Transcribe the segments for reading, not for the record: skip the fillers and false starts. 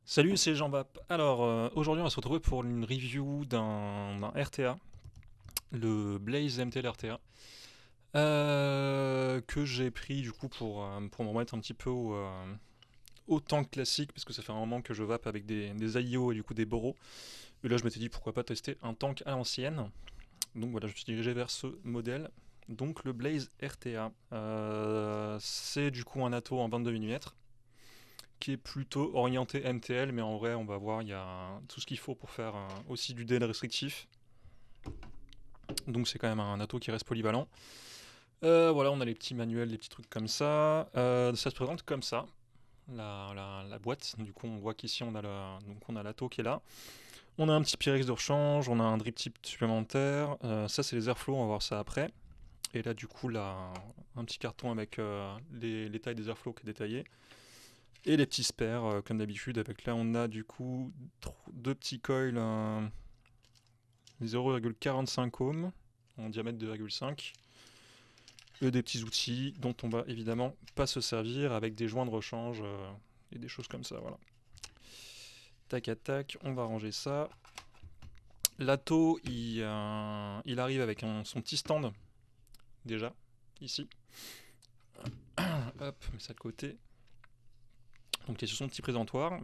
Salut, c'est Jean-Bap. Alors, aujourd'hui, on va se retrouver pour une review d'un RTA, le Blaze MTL RTA, que j'ai pris du coup pour me remettre un petit peu au tank classique, parce que ça fait un moment que je vape avec des AIO et du coup des Boros. Et là, je m'étais dit pourquoi pas tester un tank à l'ancienne. Donc voilà, je me suis dirigé vers ce modèle. Donc le Blaze RTA, c'est du coup un atto en 22 mm qui est plutôt orienté MTL, mais en vrai, on va voir, il y a tout ce qu'il faut pour faire aussi du DL restrictif. Donc c'est quand même un atto qui reste polyvalent. Voilà, on a les petits manuels, les petits trucs comme ça. Ça se présente comme ça, la boîte. Du coup, on voit qu'ici, on a l'atto qui est là. On a un petit Pyrex de rechange, on a un drip tip supplémentaire. Ça, c'est les airflows, on va voir ça après. Et là, du coup, là, un petit carton avec les tailles des airflows qui est détaillé. Et les petits spares, comme d'habitude, avec là on a du coup deux petits coils 0,45 ohms en diamètre 2,5 et des petits outils dont on va évidemment pas se servir avec des joints de rechange et des choses comme ça. Voilà. Tac à tac, on va ranger ça. L'atto, il arrive avec son petit stand déjà ici. Hop, met ça de côté. Donc il est sur son petit présentoir.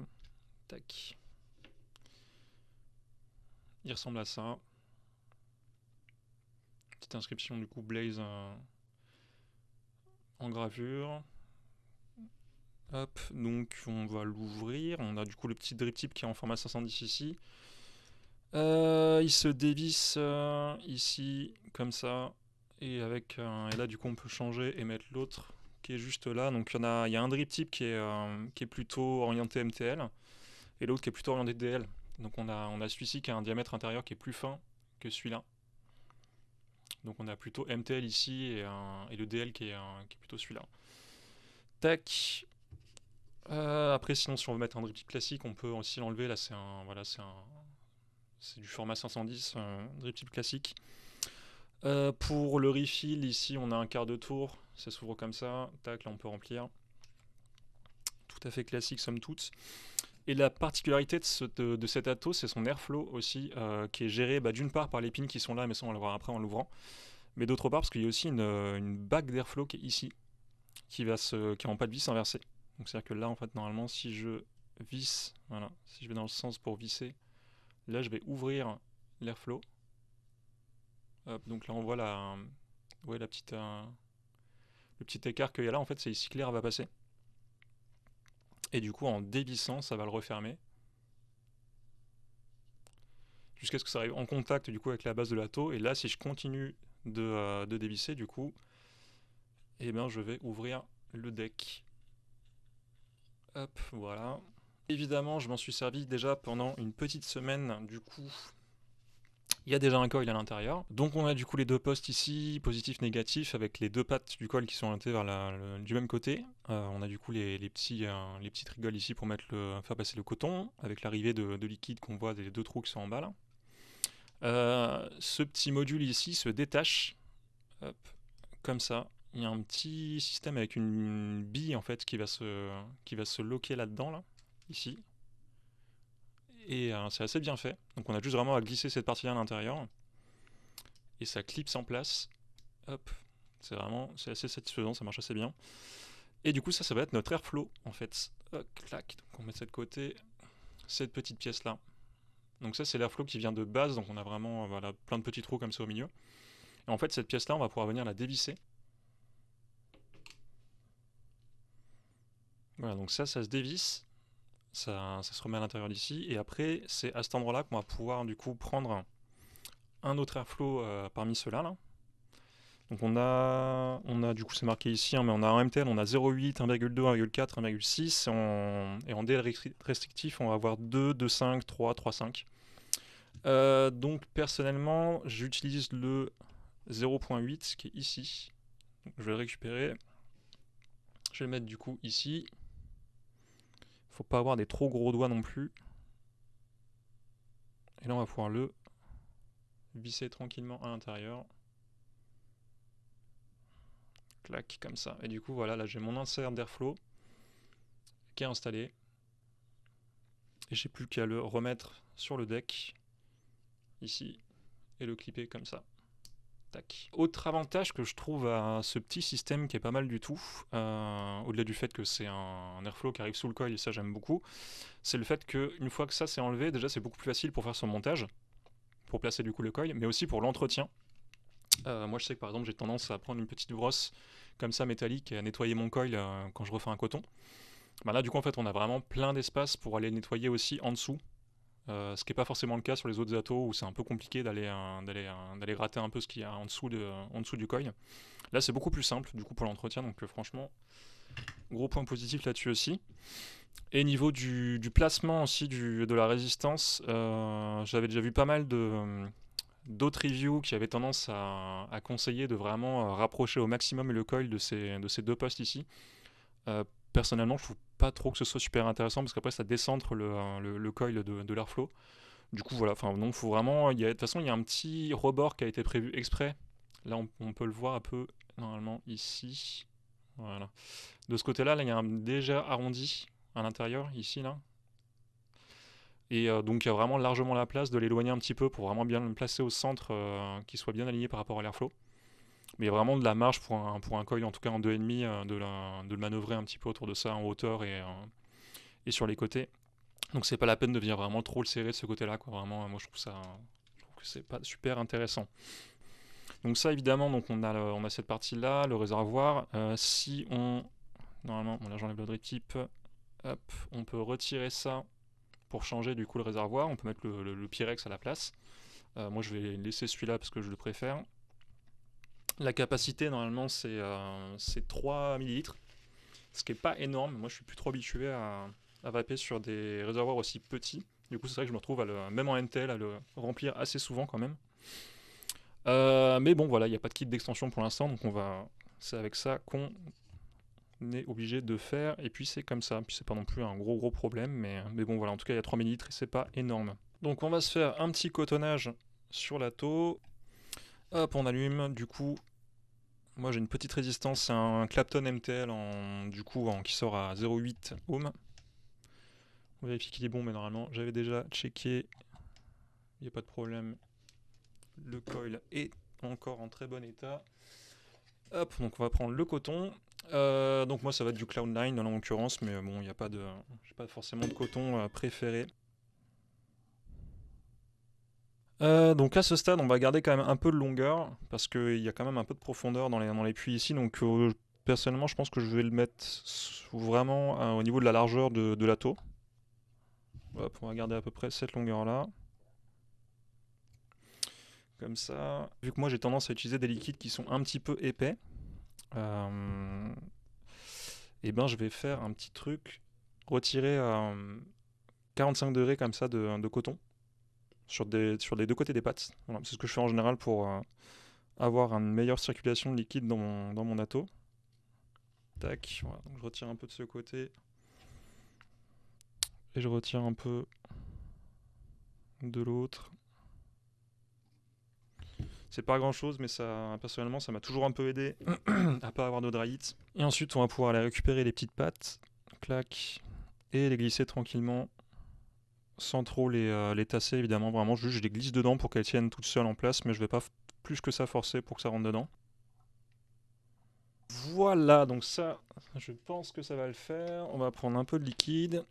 Tac. Il ressemble à ça. Petite inscription du coup Blaze en gravure. Hop, donc on va l'ouvrir. On a du coup le petit drip tip qui est en format 510 ici. Il se dévisse ici, comme ça. Et là, du coup, on peut changer et mettre l'autre qui est juste là. Donc il y a un drip tip qui est plutôt orienté MTL et l'autre qui est plutôt orienté DL. Donc on a celui-ci qui a un diamètre intérieur qui est plus fin que celui-là. Donc on a plutôt MTL ici et le DL qui est plutôt celui-là. Tac. Après, sinon, si on veut mettre un drip tip classique, on peut aussi l'enlever. Là, c'est du format 510, drip tip classique. Pour le refill, ici, on a un quart de tour. Ça s'ouvre comme ça. Tac, là, on peut remplir. Tout à fait classique, somme toute. Et la particularité de cet atto, c'est son airflow aussi, qui est géré d'une part par les pins qui sont là, mais ça, on va le voir après en l'ouvrant. Mais d'autre part, parce qu'il y a aussi une bague d'airflow qui est ici, qui est en pas de vis inversée. Donc, c'est-à-dire que là, en fait, normalement, si je visse, voilà, si je vais dans le sens pour visser, là, je vais ouvrir l'airflow. Hop, donc là, on voit ouais, le petit écart qu'il y a là. En fait, c'est ici que l'air va passer. Et du coup, en dévissant, ça va le refermer. Jusqu'à ce que ça arrive en contact du coup avec la base de l'atto. Et là, si je continue de dévisser, du coup, eh ben, je vais ouvrir le deck. Hop, voilà. Évidemment, je m'en suis servi déjà pendant une petite semaine. Du coup, il y a déjà un coil à l'intérieur. Donc on a du coup les deux postes ici, positif, négatif, avec les deux pattes du coil qui sont orientées vers du même côté. On a du coup les petites rigoles ici pour faire passer le coton, avec l'arrivée de liquide qu'on voit des deux trous qui sont en bas là. Ce petit module ici se détache, hop, comme ça. Il y a un petit système avec une bille en fait qui va se loquer là-dedans, là, ici. Et c'est assez bien fait. Donc on a juste vraiment à glisser cette partie-là à l'intérieur. Et ça clipse en place. Hop. C'est assez satisfaisant, ça marche assez bien. Et du coup, ça va être notre airflow en fait. Hop, clac. Donc on met ça de côté. Cette petite pièce là. Donc ça, c'est l'airflow qui vient de base. Donc on a vraiment voilà, plein de petits trous comme ça au milieu. Et en fait, cette pièce là, on va pouvoir venir la dévisser. Voilà, donc ça se dévisse. Ça se remet à l'intérieur d'ici. Et après, c'est à cet endroit là qu'on va pouvoir du coup prendre un autre airflow parmi ceux-là. Là. Donc on a du coup c'est marqué ici, hein, mais on a un MTL, on a 0,8, 1,2, 1,4, 1,6 et en DL restrictif on va avoir 2, 2,5, 3, 3,5. Donc personnellement j'utilise le 0,8 qui est ici. Donc, je vais le récupérer. Je vais le mettre du coup ici. Faut pas avoir des trop gros doigts non plus. Et là on va pouvoir le visser tranquillement à l'intérieur. Clac, comme ça. Et du coup voilà, là j'ai mon insert d'airflow qui est installé. Et j'ai plus qu'à le remettre sur le deck, ici, et le clipper comme ça. Tac. Autre avantage que je trouve à ce petit système qui est pas mal du tout, au-delà du fait que c'est un airflow qui arrive sous le coil, et ça j'aime beaucoup, c'est le fait qu'une fois que ça c'est enlevé, déjà c'est beaucoup plus facile pour faire son montage, pour placer du coup le coil, mais aussi pour l'entretien. Moi je sais que par exemple j'ai tendance à prendre une petite brosse comme ça métallique et à nettoyer mon coil quand je refais un coton. Bah là du coup en fait on a vraiment plein d'espace pour aller nettoyer aussi en dessous. Ce qui n'est pas forcément le cas sur les autres atos où c'est un peu compliqué d'aller gratter un peu ce qu'il y a en dessous du coil. Là c'est beaucoup plus simple du coup pour l'entretien, donc franchement gros point positif là-dessus aussi. Et niveau du placement aussi de la résistance, j'avais déjà vu pas mal d'autres reviews qui avaient tendance à conseiller de vraiment rapprocher au maximum le coil de ces deux postes ici. Personnellement, je trouve pas trop que ce soit super intéressant parce qu'après ça décentre le coil de l'airflow. Du coup, voilà, enfin, non, faut vraiment. De toute façon, il y a un petit rebord qui a été prévu exprès. Là, on peut le voir un peu normalement ici. Voilà. De ce côté-là, là, il y a un déjà arrondi à l'intérieur, ici, là. Et donc, il y a vraiment largement la place de l'éloigner un petit peu pour vraiment bien le placer au centre, qui soit bien aligné par rapport à l'airflow. Mais il y a vraiment de la marge pour un coil, en tout cas en 2,5, de le manœuvrer un petit peu autour de ça en hauteur et sur les côtés. Donc c'est pas la peine de venir vraiment trop le serrer de ce côté-là, quoi. Vraiment, moi je trouve que c'est pas super intéressant. Donc ça évidemment, donc on a cette partie-là, le réservoir. Si on, normalement, bon là j'enlève le drip tip, hop, on peut retirer ça pour changer du coup le réservoir. On peut mettre le Pyrex à la place. Moi je vais laisser celui-là parce que je le préfère. La capacité normalement c'est 3 ml, ce qui est pas énorme. Moi je suis plus trop habitué à vaper sur des réservoirs aussi petits. Du coup c'est vrai que je me retrouve même en NTL à le remplir assez souvent quand même. Mais bon voilà, il n'y a pas de kit d'extension pour l'instant, donc c'est avec ça qu'on est obligé de faire, et puis c'est comme ça, puis c'est pas non plus un gros problème, mais bon voilà, en tout cas il y a 3 ml et c'est pas énorme. Donc on va se faire un petit cotonnage sur la taux. Hop, on allume, du coup moi j'ai une petite résistance, c'est un Clapton MTL qui sort à 0,8 ohm. On vérifie qu'il est bon, mais normalement j'avais déjà checké, il n'y a pas de problème. Le coil est encore en très bon état. Hop, donc on va prendre le coton. Donc moi ça va être du Cloud9 dans l'occurrence, mais bon, il n'y a pas j'ai pas forcément de coton préféré. Donc à ce stade, on va garder quand même un peu de longueur parce qu'il y a quand même un peu de profondeur dans les puits ici. Donc personnellement, je pense que je vais le mettre vraiment au niveau de la largeur de la taux. Hop, on va garder à peu près cette longueur là. Comme ça. Vu que moi j'ai tendance à utiliser des liquides qui sont un petit peu épais, et ben je vais faire un petit truc, retirer 45 degrés comme ça de coton sur les deux côtés des pattes. Voilà, c'est ce que je fais en général pour avoir une meilleure circulation de liquide dans mon atto. Tac, voilà, donc je retire un peu de ce côté et je retire un peu de l'autre. C'est pas grand chose, mais personnellement ça m'a toujours un peu aidé à pas avoir de dry heat. Et ensuite on va pouvoir aller récupérer les petites pattes, clac, et les glisser tranquillement sans trop les tasser évidemment. Vraiment juste je les glisse dedans pour qu'elles tiennent toutes seules en place, mais je vais pas plus que ça forcer pour que ça rentre dedans. Voilà, donc ça, je pense que ça va le faire. On va prendre un peu de liquide.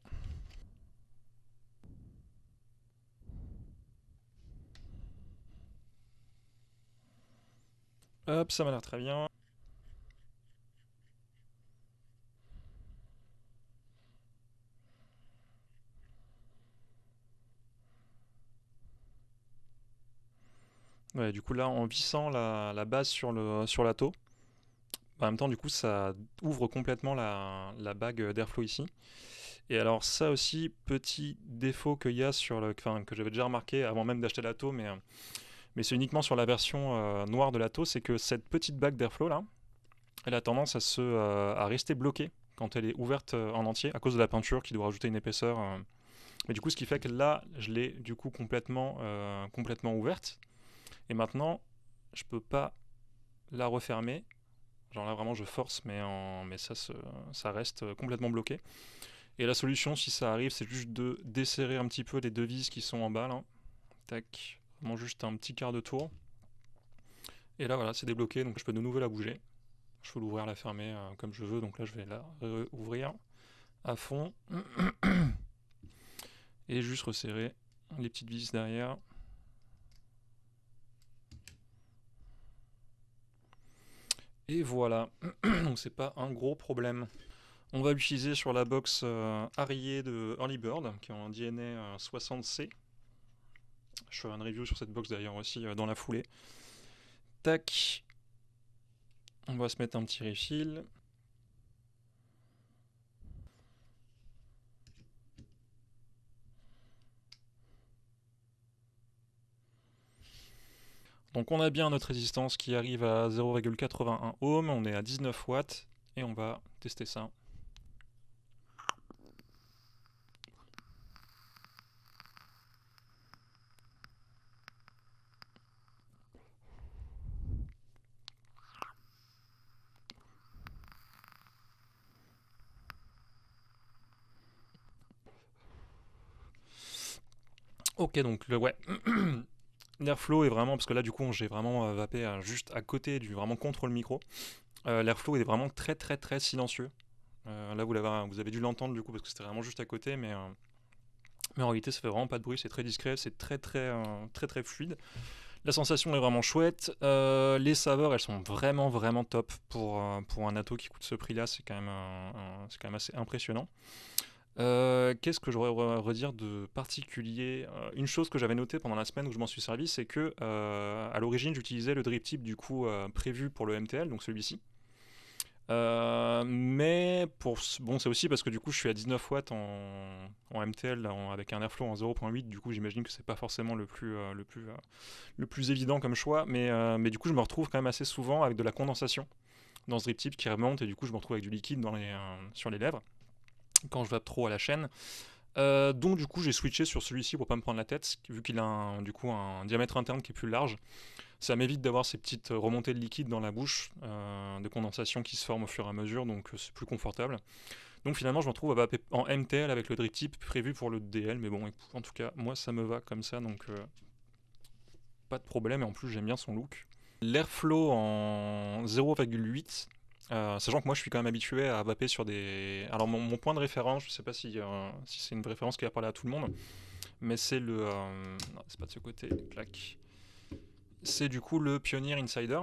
Hop, ça m'a l'air très bien. Ouais, du coup là, en vissant la base sur la taux, en même temps, du coup, ça ouvre complètement la bague d'airflow ici. Et alors ça aussi, petit défaut qu'il y a que j'avais déjà remarqué avant même d'acheter la taux, mais c'est uniquement sur la version noire de la taux, c'est que cette petite bague d'airflow là, elle a tendance à rester bloquée quand elle est ouverte en entier à cause de la peinture qui doit rajouter une épaisseur. Mais du coup, ce qui fait que là, je l'ai du coup complètement ouverte. Et maintenant, je peux pas la refermer. Genre là, vraiment, je force, mais ça reste complètement bloqué. Et la solution, si ça arrive, c'est juste de desserrer un petit peu les deux vis qui sont en bas là. Tac, vraiment juste un petit quart de tour. Et là voilà, c'est débloqué, donc je peux de nouveau la bouger. Je peux l'ouvrir, la fermer comme je veux, donc là je vais la ouvrir à fond. Et juste resserrer les petites vis derrière. Et voilà, donc c'est pas un gros problème. On va l'utiliser sur la box Harrier de Early Bird, qui est en DNA 60C. Je ferai une review sur cette box d'ailleurs aussi dans la foulée. Tac. On va se mettre un petit refill. Donc on a bien notre résistance qui arrive à 0,81 ohm, on est à 19 watts et on va tester ça. Ok, donc l'airflow est vraiment, parce que là du coup j'ai vraiment vapé juste à côté, vraiment contre le micro. L'airflow est vraiment très très très silencieux. Là vous avez dû l'entendre du coup parce que c'était vraiment juste à côté, mais en réalité ça fait vraiment pas de bruit, c'est très discret, c'est très très fluide. La sensation est vraiment chouette. Les saveurs, elles sont vraiment vraiment top pour un Atto qui coûte ce prix-là. C'est quand même assez impressionnant. Qu'est-ce que j'aurais à redire de particulier? Une chose que j'avais notée pendant la semaine où je m'en suis servi, c'est que à l'origine j'utilisais le drip tip du coup prévu pour le MTL, donc celui-ci. Mais bon, c'est aussi parce que du coup je suis à 19 watts en MTL avec un airflow en 0.8, du coup j'imagine que c'est pas forcément le plus évident comme choix, mais du coup je me retrouve quand même assez souvent avec de la condensation dans ce drip tip qui remonte et du coup je me retrouve avec du liquide sur les lèvres quand je vape trop à la chaîne. Donc du coup j'ai switché sur celui-ci pour pas me prendre la tête, vu qu'il a du coup un diamètre interne qui est plus large. Ça m'évite d'avoir ces petites remontées de liquide dans la bouche, de condensation qui se forment au fur et à mesure, donc c'est plus confortable. Donc finalement je me retrouve à vaper en MTL avec le drip tip prévu pour le DL, mais bon en tout cas moi ça me va comme ça, donc pas de problème, et en plus j'aime bien son look. L'airflow en 0,8, sachant que moi je suis quand même habitué à vaper sur des... Alors mon point de référence, je sais pas si c'est une référence qui va parler à tout le monde, mais c'est le... non, c'est pas de ce côté, clac. C'est du coup le Pioneer Insider,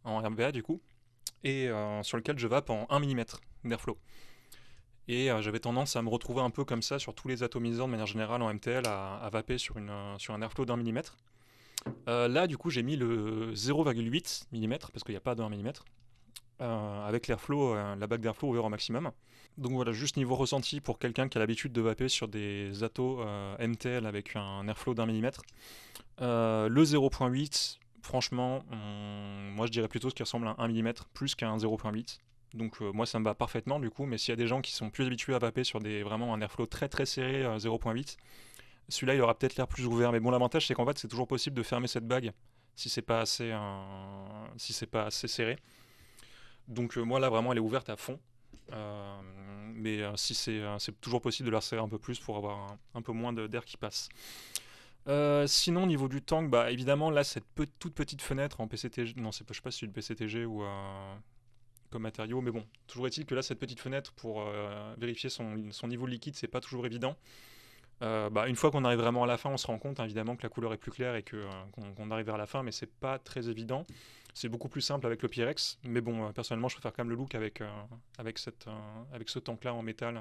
en RBA du coup, et sur lequel je vape en 1 mm d'airflow. Et j'avais tendance à me retrouver un peu comme ça sur tous les atomiseurs de manière générale en MTL, à vaper sur un airflow d'1 mm. Là, du coup, j'ai mis le 0,8 mm parce qu'il n'y a pas de 1 mm. Avec l'airflow, la bague d'airflow ouverte au maximum. Donc voilà, juste niveau ressenti pour quelqu'un qui a l'habitude de vaper sur des Atto MTL avec un airflow d'1 mm. Le 0.8, franchement, moi je dirais plutôt ce qui ressemble à un 1 mm plus qu'un 0.8. Donc moi ça me va parfaitement du coup, mais s'il y a des gens qui sont plus habitués à vaper sur vraiment un airflow très très serré 0.8, celui-là il aura peut-être l'air plus ouvert. Mais bon, l'avantage c'est qu'en fait c'est toujours possible de fermer cette bague si c'est pas assez serré. Donc moi là vraiment elle est ouverte à fond. Mais si c'est toujours possible de la resserrer un peu plus pour avoir un peu moins d'air qui passe. Sinon, au niveau du tank, bah évidemment là cette toute petite fenêtre en PCTG, non je sais pas si c'est une PCTG ou comme matériau, mais bon, toujours est-il que là cette petite fenêtre pour vérifier son niveau de liquide, c'est pas toujours évident. Une fois qu'on arrive vraiment à la fin, on se rend compte évidemment que la couleur est plus claire et qu'on arrive vers la fin, mais c'est pas très évident. C'est beaucoup plus simple avec le Pyrex, mais bon, personnellement, je préfère quand même le look avec ce tank-là en métal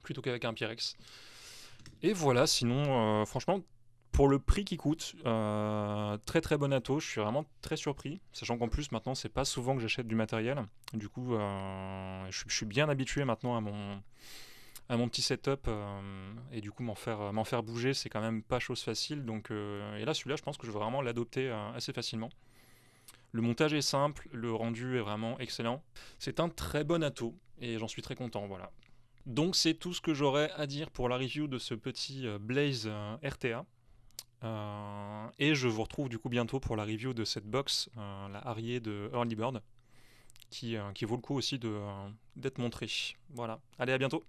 plutôt qu'avec un Pyrex. Et voilà, sinon, franchement, pour le prix qui coûte, très très bon Atto, je suis vraiment très surpris, sachant qu'en plus maintenant c'est pas souvent que j'achète du matériel. Du coup, je suis bien habitué maintenant à mon petit setup, et du coup m'en faire bouger, c'est quand même pas chose facile. Donc, et là celui-là je pense que je vais vraiment l'adopter assez facilement. Le montage est simple, le rendu est vraiment excellent. C'est un très bon Atto et j'en suis très content, voilà. Donc c'est tout ce que j'aurais à dire pour la review de ce petit Blaze RTA. Et je vous retrouve du coup bientôt pour la review de cette box, la Harrier de Early Bird, qui vaut le coup aussi d'être montré. Voilà. Allez, à bientôt.